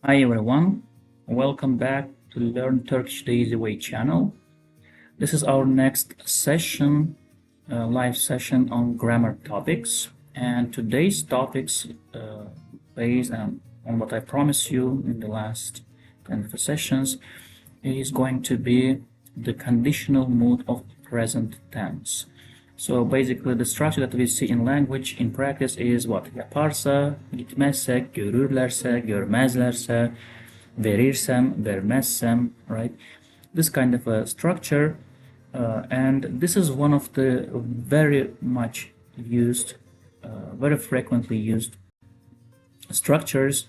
Hi everyone, welcome back to Learn Turkish the Easy Way channel. This is our next session, live session on grammar topics, and today's topics, based on what I promised you in the last kind of sessions, is going to be the conditional mood of present tense. So basically, the structure that we see in language in practice is what? Yaparsa, gitmezsek, görürlerse, görmezlerse, verirsem, vermezsem, right? This kind of a structure, and this is one of the very much used, very frequently used structures,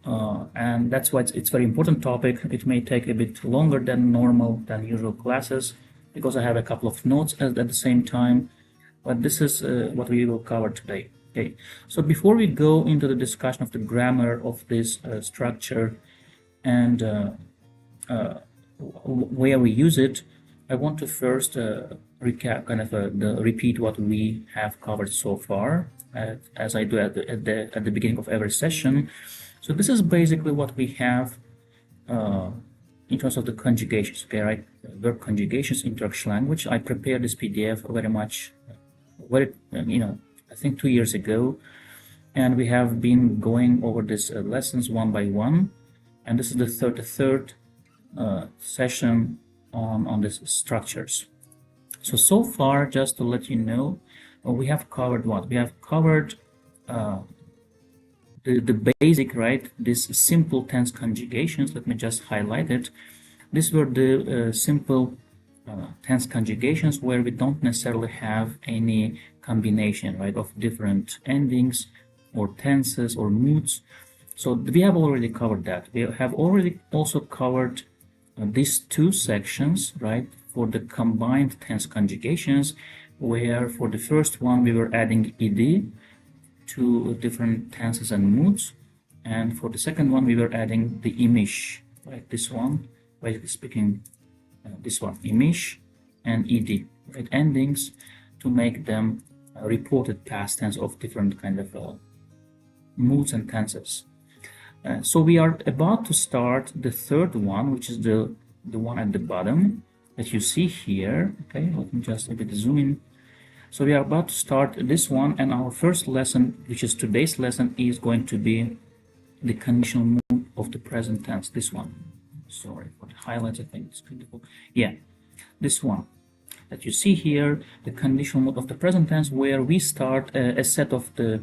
and that's why it's very important topic. It may take a bit longer than usual classes, because I have a couple of notes at the same time, but this is what we will cover today. Okay, so before we go into the discussion of the grammar of this structure and where we use it, I want to first recap, repeat what we have covered so far, as I do at the beginning of every session. So this is basically what we have in terms of the conjugations, okay, right? Verb conjugations in Turkish language. I prepared this PDF very much, I think 2 years ago, and we have been going over these lessons one by one, and this is the third session on these structures. So far, just to let you know, we have covered what? We have covered the basic, right? These simple tense conjugations. Let me just highlight it. These were the simple tense conjugations where we don't necessarily have any combination, right, of different endings or tenses or moods. So we have already covered that. We have already also covered these two sections, right, for the combined tense conjugations, where for the first one we were adding ed to different tenses and moods, and for the second one we were adding the imish, right, this one, basically speaking, this one, imish and ed, right, endings, to make them reported past tense of different kind of moods and tenses. So we are about to start the third one, which is the one at the bottom that you see here. Okay, let me just a bit zoom in. So we are about to start this one, and our first lesson, which is today's lesson, is going to be the conditional mood of the present tense. This one. Sorry for the highlights, I think it's beautiful. Yeah, this one that you see here, the conditional mood of the present tense, where we start a set of the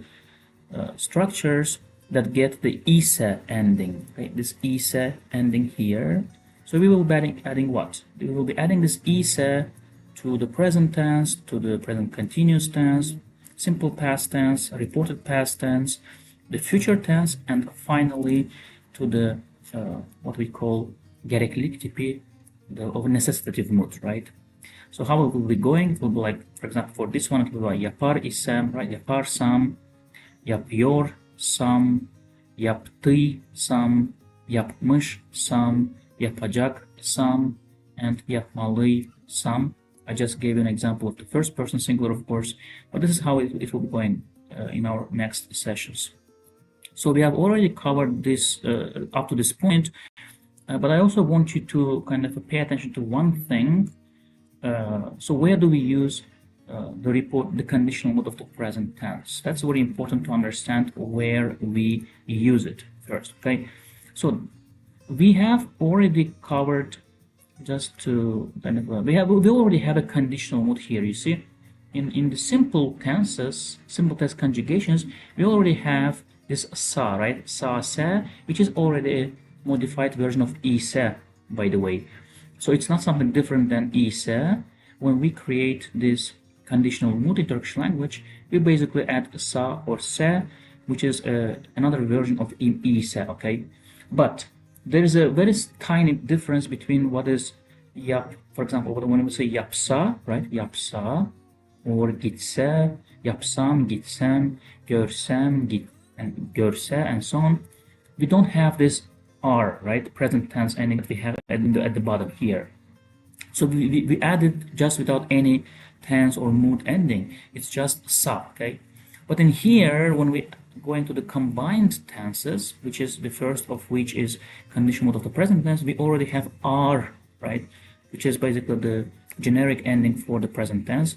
structures that get the ise ending, right? This ise ending here. So we will be adding what? We will be adding this ise to the present tense, to the present continuous tense, simple past tense, reported past tense, the future tense, and finally to the what we call gereklilik tipi of necessitative mood, right? So how it will be going? It will be like, for example, for this one, it will be like yapar isem, right? Yaparsam, yapıyorsam, yaptıysam, yapmışsam, yapacaksam, and yapmalıysam. I just gave you an example of the first person singular, of course, but this is how it will be going in our next sessions. So we have already covered this up to this point, but I also want you to kind of pay attention to one thing. So where do we use the conditional mood of the present tense? That's very important to understand where we use it first, okay? So we have already covered, just to kind of we already have a conditional mood here. You see, in the simple tenses, simple tense conjugations, we already have this sa, right? Sa, se, which is already a modified version of ise, by the way. So it's not something different than ise. When we create this conditional mood in Turkish language, we basically add sa or se, which is another version of ise, okay? But there is a very tiny difference between what is yap, for example, when we say yapsa, right? Yapsa, or gitse, yapsam, gitsem, görsem, and görse, and so on. We don't have this r, right? Present tense ending that we have at the bottom here. So we added just without any tense or mood ending. It's just sa, okay? But in here, when we go into the combined tenses, which is the first of which is conditional mood of the present tense, we already have are, right? Which is basically the generic ending for the present tense.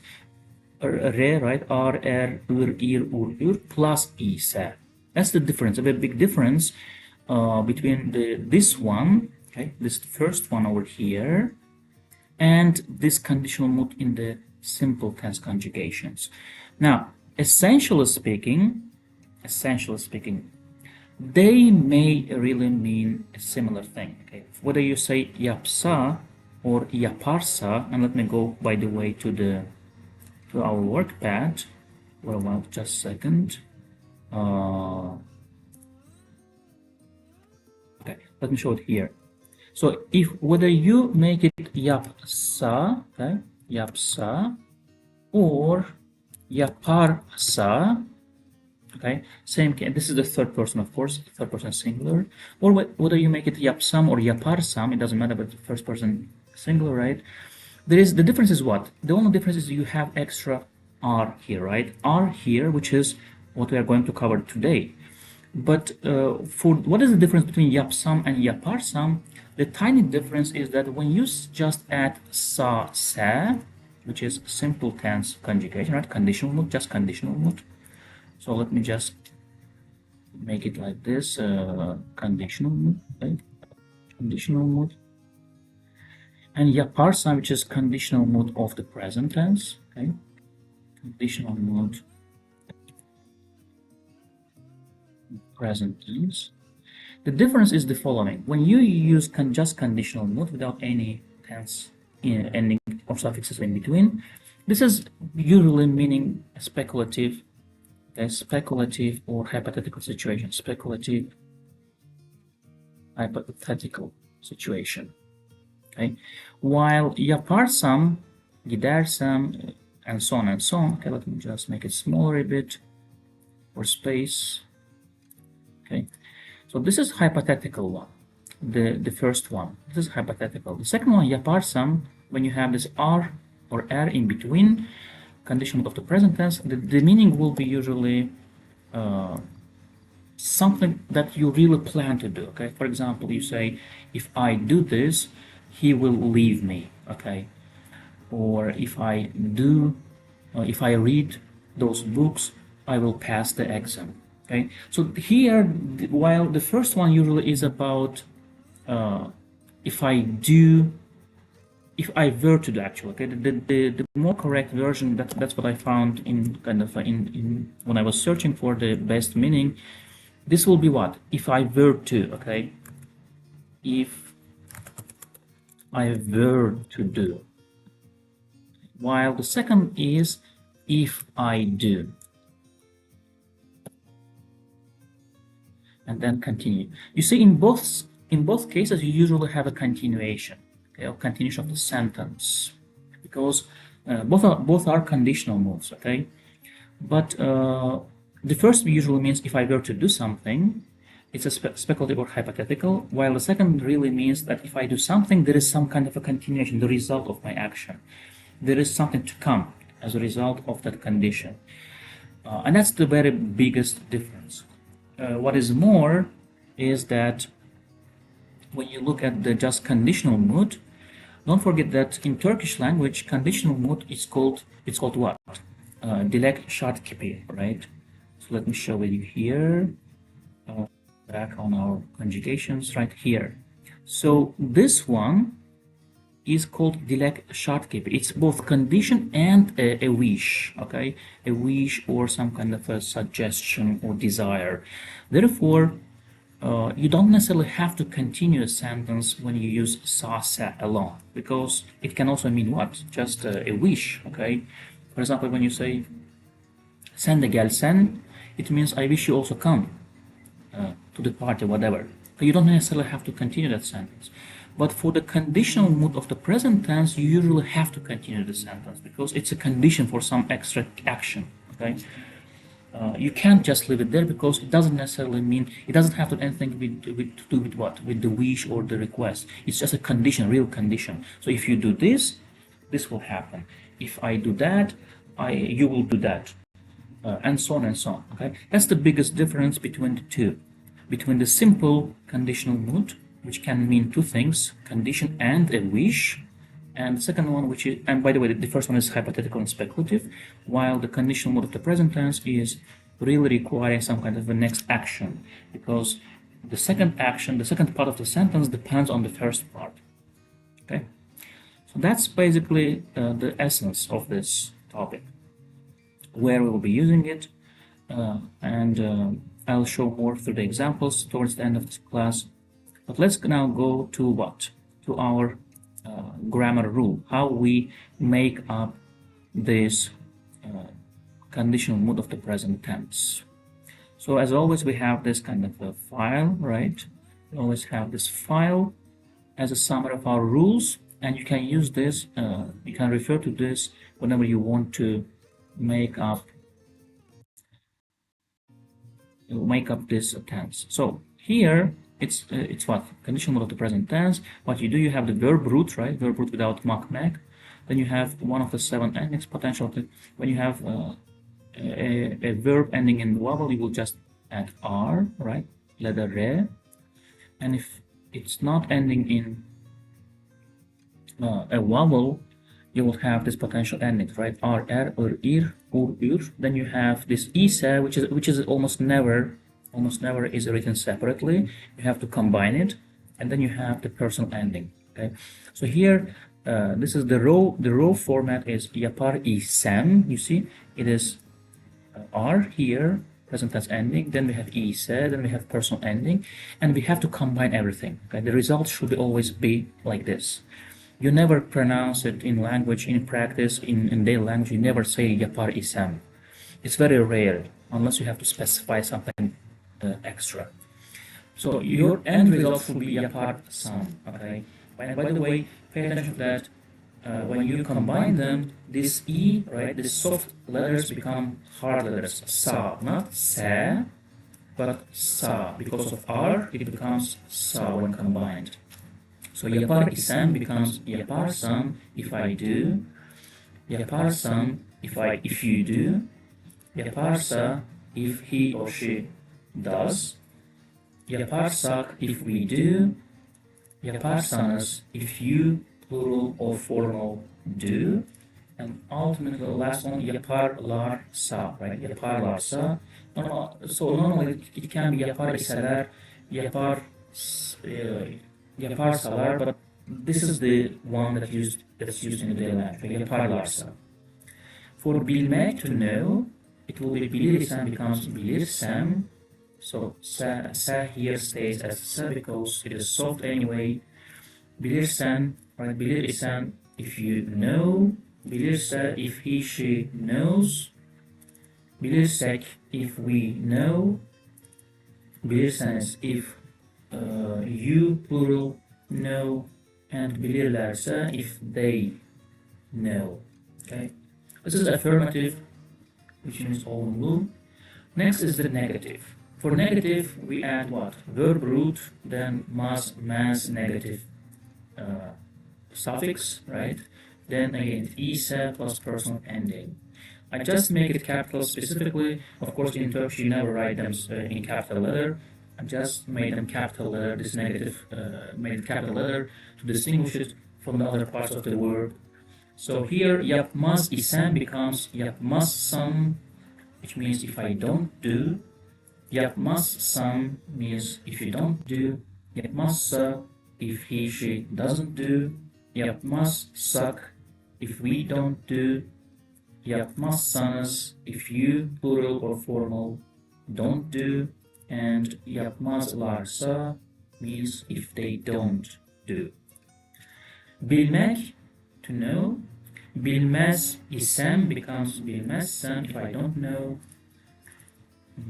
Re, right? Are, ur, ir, ur, plus ise. That's the difference, a very big difference between this one, okay, this first one over here, and this conditional mood in the simple tense conjugations. Now, essentially speaking, they may really mean a similar thing. Okay? Whether you say yapsa or yaparsa, and let me go, by the way, to our work pad. Well, just a second. Okay, let me show it here. So whether you make it yapsa, okay, yapsa, or yaparsa, okay, same case. This is the third person, of course, third person singular. Or whether you make it yapsam or yaparsam, it doesn't matter, but the first person singular, right? The difference is what? The only difference is you have extra R here, right? R here, which is what we are going to cover today. But for what is the difference between yapsam and yaparsam? The tiny difference is that when you just add sa, sa, which is simple tense conjugation, right? Conditional mood, just conditional mood. So let me just make it like this, conditional mood, right? Conditional mood. And yaparsam, which is conditional mood of the present tense, okay? Conditional mood, present tense. The difference is the following. When you use just conditional mood without any tense ending or suffixes in between, this is usually meaning a speculative or hypothetical situation. Speculative, hypothetical situation. Okay, while yaparsam, gidersem, and so on and so on. Okay, let me just make it smaller a bit for space. Okay, so this is hypothetical one. The first one, this is hypothetical. The second one, yaparsam, when you have this r or r in between, condition of the present tense, the meaning will be usually something that you really plan to do. Okay, for example, you say, if I do this, he will leave me. Okay, or if I read those books, I will pass the exam. Okay, so here, while the first one usually is about if I were to do, actually, okay, the more correct version, that's what I found in kind of in when I was searching for the best meaning. This will be what? If I were to, okay, if I were to do. While the second is if I do. And then continue. You see, in both cases, you usually have a continuation, okay, or continuation of the sentence, because both are conditional moods, okay. But the first usually means if I were to do something, it's a speculative or hypothetical, while the second really means that if I do something, there is some kind of a continuation, the result of my action. There is something to come as a result of that condition. And that's the very biggest difference. What is more is that when you look at the just conditional mood, don't forget that in Turkish language, conditional mood is called what? Dilek şart kipi, right? So let me show you here. Back on our conjugations right here. So this one is called dilek şart kipi. It's both condition and a wish, okay? A wish or some kind of a suggestion or desire. Therefore, you don't necessarily have to continue a sentence when you use sa, sa alone, because it can also mean what? Just a wish, okay? For example, when you say sen de gelsen, it means I wish you also come to the party, whatever. So you don't necessarily have to continue that sentence. But for the conditional mood of the present tense, you usually have to continue the sentence because it's a condition for some extra action, okay? You can't just leave it there because it doesn't necessarily mean, it doesn't have to do anything to do with what? With the wish or the request. It's just a condition, real condition. So if you do this, this will happen. If I do that, you will do that. and so on and so on. Okay, that's the biggest difference between the two, between the simple conditional mood, which can mean two things: condition and a wish, and the second one, which is, and by the way, the first one is hypothetical and speculative, while the conditional mood of the present tense is really requiring some kind of a next action, because the second action, the second part of the sentence depends on the first part. Okay, so that's basically the essence of this topic, where we will be using it, and I'll show more through the examples towards the end of this class. But let's now go to what? To our grammar rule, how we make up this conditional mood of the present tense. So as always, we have this kind of a file, right? We always have this file as a summary of our rules, and you can use this, you can refer to this whenever you want to make up this tense. So here it's what? Conditional mood of the present tense. What you do, you have the verb root, right? Verb root without mak. Then you have one of the 7 endings potential. When you have a verb ending in vowel, you will just add r, right? Letter re. And if it's not ending in a vowel, you will have this potential endings, right? R, ir, ir, ur. Then you have this ise, which is almost never is written separately. You have to combine it, and then you have the personal ending. Okay, so here this is the raw format is yapar isem. You see, it is R here, present tense ending, then we have ise, then we have personal ending, and we have to combine everything. Okay, the result should always be like this. You never pronounce it in language, in practice, in daily language. You never say yapar isem. It's very rare unless you have to specify something extra. So your end result should be yapar sam. Okay. And by the way, pay attention to that. When you combine them, this e, right, the soft letters become hard letters. Sa, not sa, but sa. Because of r, it becomes sa when combined. So yapar isem becomes yapar sam if I do, yapar sam if you do, yapar sa if he or she does, yapmazsak if we do, yaparsanız if you, plural or formal, do, and ultimately the last one, yaparlarsa, right? Yaparlarsa. So normally it can be yapar iseler, yaparsalar, but this is the one that's used in the daily language, yaparlarsa. For bilmek, to know, it will be bilirsem becomes bilirsem. So sa here stays as sa because it is soft anyway. Bilirsen, right? Bilirsen if you know. Bilirse if he she knows. Bilirsek if we know. Bilirseniz if you, plural, know. And bilirlerse if they know. Okay. This is affirmative, which means olumlu. Next is the negative. For negative, we add what? Verb root, then mas negative suffix, right? Then again, ise plus personal ending. I just make it capital specifically. Of course, in Turkish, you never write them in capital letter. I just made them capital letter, this negative, made capital letter to distinguish it from the other parts of the word. So here, yapmaz isem becomes yapmazsam, which means if I don't do. Yapmazsam means if you don't do. Yapmazsa if he, she doesn't do. Yapmazsak if we don't do. Yapmazsanız if you, plural or formal, don't do. And yapmazlarsa means if they don't do. Bilmek, to know. Bilmez isem becomes bilmezsem if I don't know.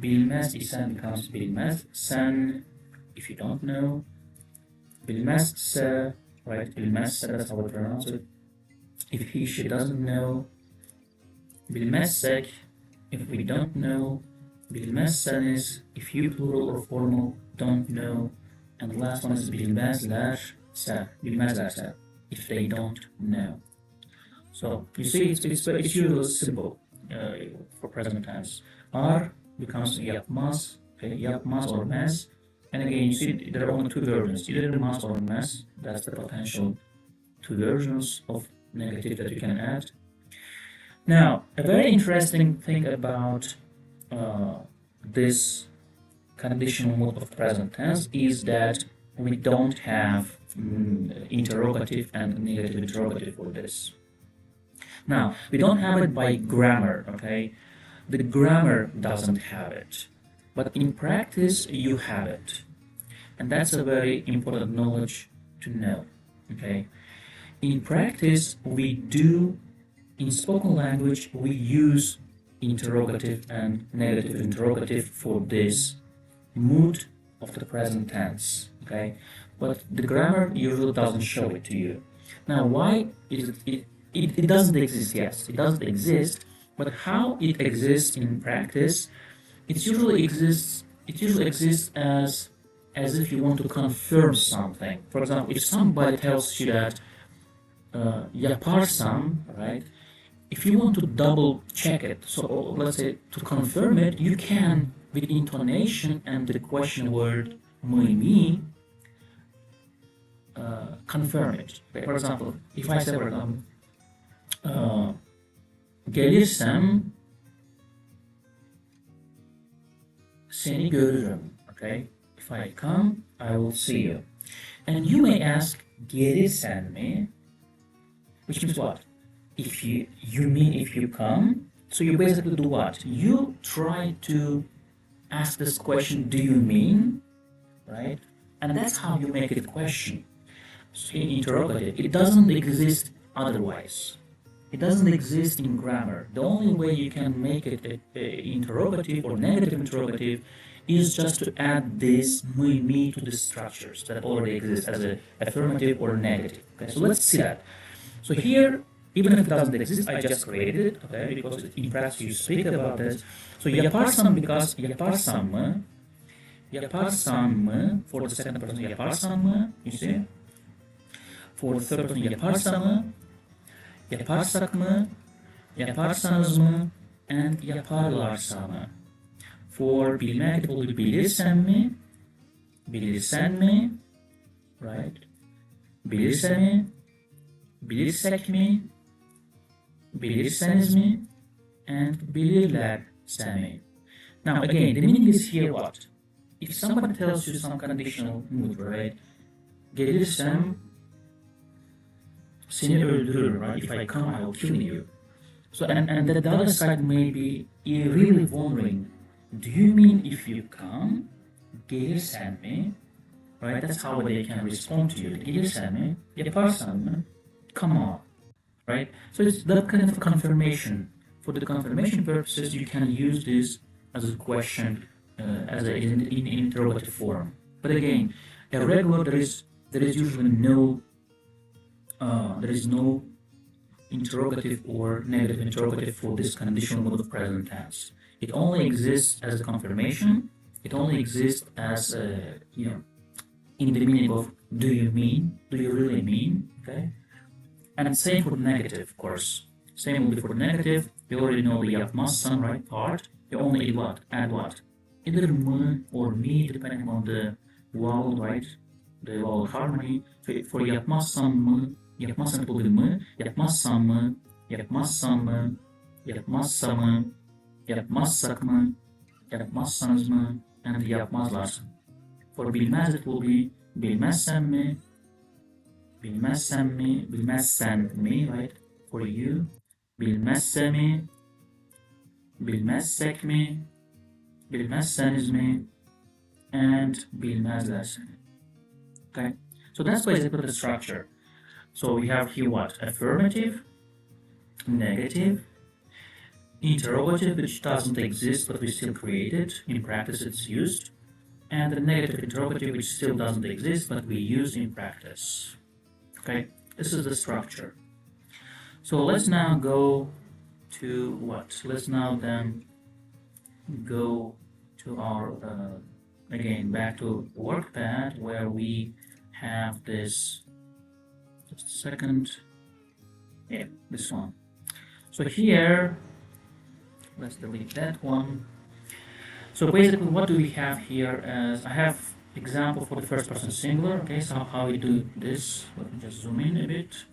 Bilmez isem becomes bilmez sen if you don't know. Bilmezse, right? Bilmezse, that's how we pronounce it. If he, she doesn't know. Bilmezsek if we don't know. Bilmezseniz if you, plural or formal, don't know. And the last one is bilmezlerse, bilmezlerse if they don't know. So you see, it's usually simple. for present tense. Are becomes yapmaz, okay, yapmaz or mez. And again, you see there are only two versions, either maz or mez. That's the potential two versions of negative that you can add. Now, a very interesting thing about this conditional mode of present tense is that we don't have interrogative and negative interrogative for this. Now, we don't have it by grammar, okay? The grammar doesn't have it. But in practice, you have it. And that's a very important knowledge to know, okay? In practice, in spoken language, we use interrogative and negative interrogative for this mood of the present tense, okay? But the grammar usually doesn't show it to you. Now, why is it doesn't exist? Yes, it doesn't exist, but how it exists in practice, it usually exists as if you want to confirm something. For example, if somebody tells you that yaparsam, right? If you want to double check it, so let's say to confirm it, you can with intonation and the question word me confirm it. Okay? For example, if I say, for example, gelirsem seni görürüm. Okay? If I come, I will see you. And you may ask, gelirsen mi? Which means what? If you mean if you come, so you basically do what? You try to ask this question, do you mean? Right? And that's how you make it a question. So in interrogative, it doesn't exist otherwise. It doesn't exist in grammar. The only way you can make it a interrogative or negative interrogative is just to add this me to the structures that already exist as an affirmative or negative. Okay, so let's see that. So here, even if it doesn't exist, I just created it, okay, because in practice you speak about this. So yaparsam because yaparsam mı, for the second person yaparsam mı, you see? For the third person yaparsak mı, yaparsanız mı, and yaparlarsa mı. For bilmek it will be bilirsen mi, bilirsen mi, right? Bilirse mi, bilirsek mi, bilirseniz mi, and bilirlerse mi. Now again, the meaning is here what? If somebody tells you some conditional mood, right? Gelirsem seni öldürür, right? If I come, I will kill you. So and the other side may be really wondering, do you mean if you come, gelirsen mi? Right? That's how they can respond to you. Gelirsen mi? Yaparsan mı? Come on. Right? So it's that kind of confirmation. For the confirmation purposes, you can use this as a question, in interrogative form. But again, a regular there is usually no interrogative or negative interrogative for this conditional mode of present tense. It only exists as a confirmation. It only exists as in the meaning of do you mean? Do you really mean? Okay. And same for the negative, of course. Same will be for the negative. You already know the yapmazsak, right, part. You only add what? Either mı or me, depending on the vowel, right? The vowel harmony. So for yapmazsam mı, yapmazsak will be mı, yapmazsam mı, yapmazsam mı, yapmazsa mı, yapmazsak mı, yapmazsanız mı, and yapmazlar. For bilmez it will be bilmezsem mi, bilmezsem mi, bilmezsen mi, right? For you, bilmezse mi, bilmezsek mi, bilmezseniz mi, and bilmezlerse mi. Okay, so that's basically the structure. So we have here what? Affirmative, negative, interrogative, which doesn't exist but we still create it. In practice it's used. And the negative interrogative, which still doesn't exist but we use in practice. Okay, this is the structure. So let's now go to what? Let's now then go to our, again, back to workpad where we have this, just a second, yeah, this one. So here Let's delete that one. So basically, what do we have here? As I have example for the first person singular. Okay, so how we do this? Let me just zoom in a bit.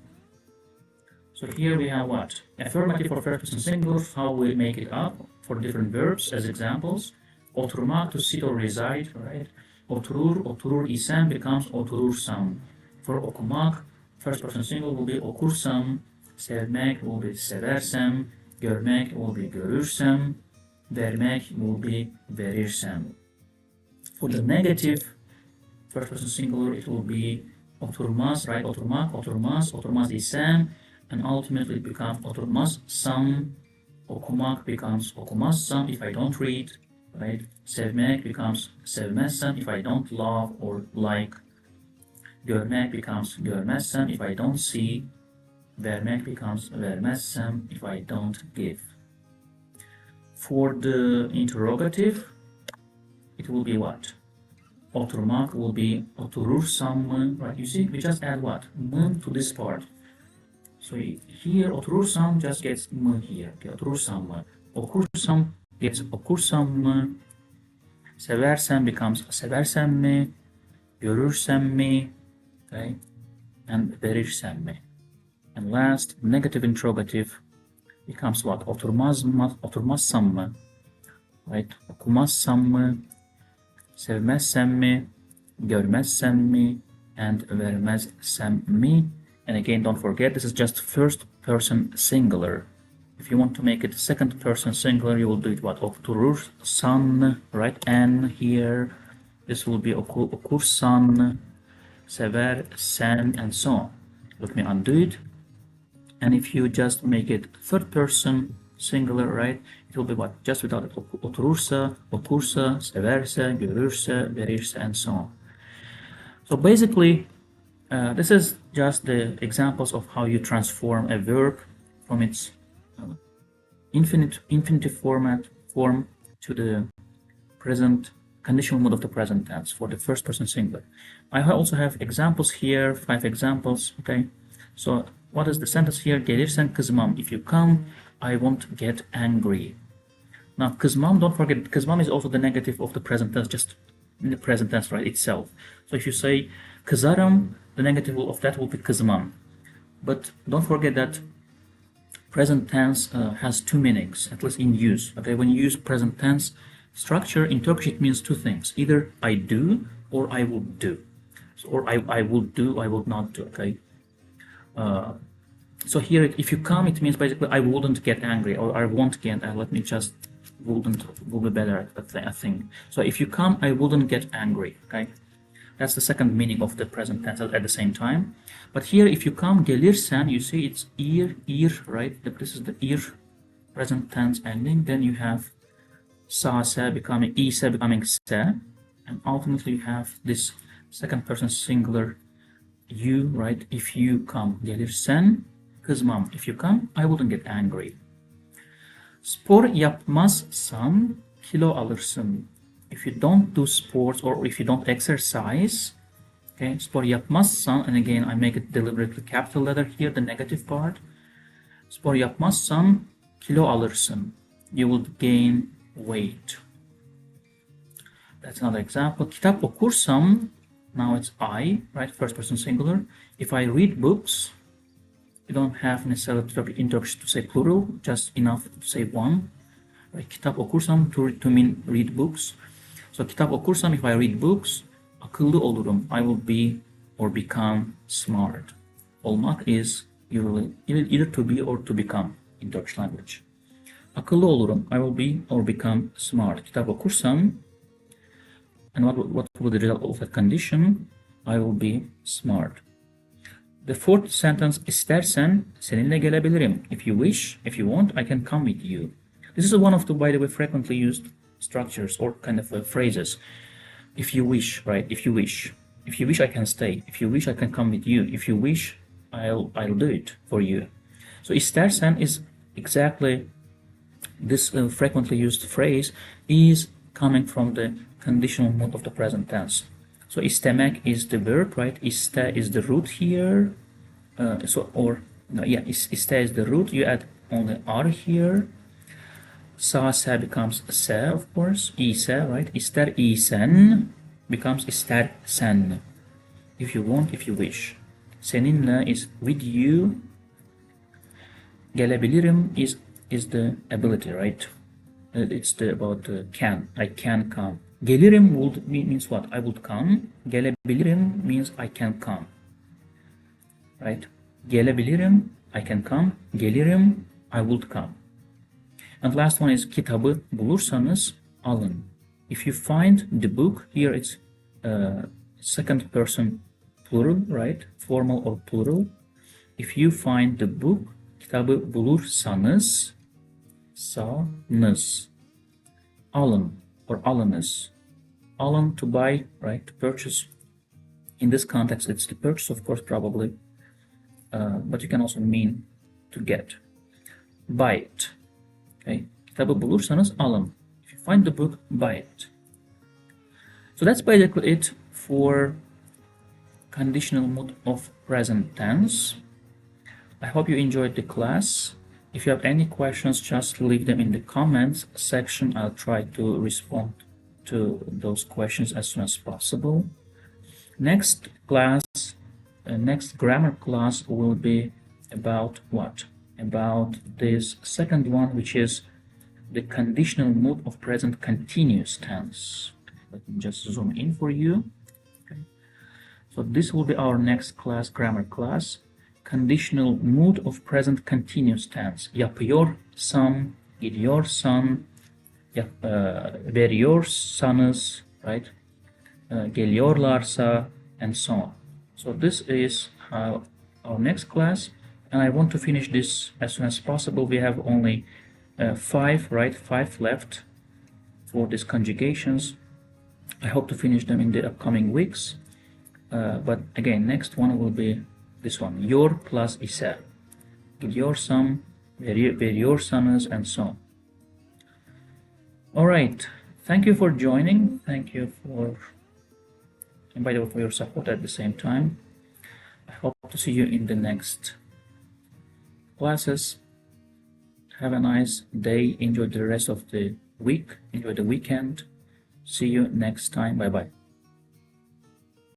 So here we have what? Affirmative for first person singular, how we make it up for different verbs as examples. Oturmak, to sit or reside, right? Oturur isem becomes oturursam. For okumak, first person singular will be okursam. Sevmek will be seversem. Görmek will be görürsem. Vermek will be verirsem. For the negative, first person singular, it will be oturmaz, right? Oturmaz isem. And ultimately it becomes oturmazsam. Okumak becomes okumazsam if I don't read, right? Sevmek becomes sevmezsem if I don't love or like. Görmek becomes görmezsem if I don't see. Vermek becomes vermezsem if I don't give. For the interrogative, it will be what? Oturmak will be oturursam, right? You see, we just add what? M to this part. So here oturursam just gets m here. Okay, oturursam. Okursam gets okursam. Seversem becomes seversem mi. Görürsem mi. Okay, and verirsem mi. And last, negative interrogative becomes what? Oturmazsam mı? Right? Okumazsam mı? Sevmezsem mi? Görmezsem mi? And vermezsem mi? And again, don't forget, this is just first person singular. If you want to make it second person singular, you will do it what? Oturursan, right? N here. This will be okursan, seversen, and so on. Let me undo it. And if you just make it third person singular, right? It will be what? Just without it. Oturursa, okursa, severse, görürse, verirse, and so on. So basically, this is just the examples of how you transform a verb from its infinitive form to the present conditional mood of the present tense for the first person singular. I also have examples here, 5 examples. Okay, so what is the sentence here? Gelirsen kızmam. If you come, I won't get angry. Now kızmam, don't forget, kızmam is also the negative of the present tense, just in the present tense, right, itself. So if you say kızarım, the negative of that will be kızmam. But don't forget that present tense has 2 meanings, at least in use. Okay, when you use present tense structure in Turkish, it means 2 things: either I do or I will do. So, or I will do, I will not do. Okay. So here, if you come, it means basically I wouldn't get angry, or I won't get. Let me just wouldn't will be better. I think. So if you come, I wouldn't get angry. Okay. That's the second meaning of the present tense at the same time. But here, if you come, gelirsen, you see it's ir, right? This is the ir present tense ending. Then you have sa, se becoming ise, becoming se. And ultimately you have this second person singular you, right? If you come, gelirsen, kızmam. If you come, I wouldn't get angry. Spor yapmazsan kilo alırsın. If you don't do sports or if you don't exercise, okay, spor yapmazsan, and again I make it deliberately capital letter here, the negative part. Spor yapmazsan kilo alırsın. You will gain weight. That's another example. Kitap okursam, now it's I, right? First person singular. If I read books, you don't have necessarily in Turkish to say plural, just enough to say one. Right? Kitap okursam to mean read books. So kitap okursam, if I read books, akıllı olurum, I will be or become smart. Olmak is usually either to be or to become in Turkish language. Akıllı olurum, I will be or become smart. Kitap okursam, and what will the result of that condition? I will be smart. The fourth sentence, istersen seninle gelebilirim. If you wish, if you want, I can come with you. This is one of the, by the way, frequently used structures or kind of phrases. If you wish, right? If you wish. If you wish, I can stay. If you wish, I can come with you. If you wish, I'll do it for you. So istersen is exactly this frequently used phrase is coming from the conditional mood of the present tense. So istemek is the verb, right? Iste is the root here. Iste is the root. You add only r here. Sa becomes se, of course. İse, right? İster isen becomes ister sen. If you want, if you wish. Seninle is with you. Gelebilirim is the ability, right? It's about can. I can come. Gelirim would means what? I would come. Gelebilirim means I can come. Right? Gelebilirim, I can come. Gelirim, I would come. And last one is kitabı bulursanız alın. If you find the book, here it's second person plural, right? Formal or plural. If you find the book, kitabı bulursanız, alın or alınız. Alın, to buy, right? To purchase. In this context, it's to purchase, of course, probably. But you can also mean to get. Buy it. Okay. Kitabı bulursanız alın. If you find the book, buy it. So that's basically it for conditional mood of present tense. I hope you enjoyed the class. If you have any questions, just leave them in the comments section. I'll try to respond to those questions as soon as possible. Next class, next grammar class will be about what? About this second one, which is the conditional mood of present continuous tense. Let me just zoom in for you. Okay. So this will be our next class, grammar class. Conditional mood of present continuous tense. Yapıyorsam, gidiyorsan, veriyorsanız, right? Geliyorlarsa, and so on. So this is our next class, and I want to finish this as soon as possible. We have only 5 left for these conjugations. I hope to finish them in the upcoming weeks. But again, next one will be this one, yor plus ise. Gidiyorsam, veriyorsanız, and so on. All right. Thank you for joining. Thank you for, and by the way, for your support at the same time. I hope to see you in the next classes. Have a nice day. Enjoy the rest of the week. Enjoy the weekend. See you next time. Bye-bye.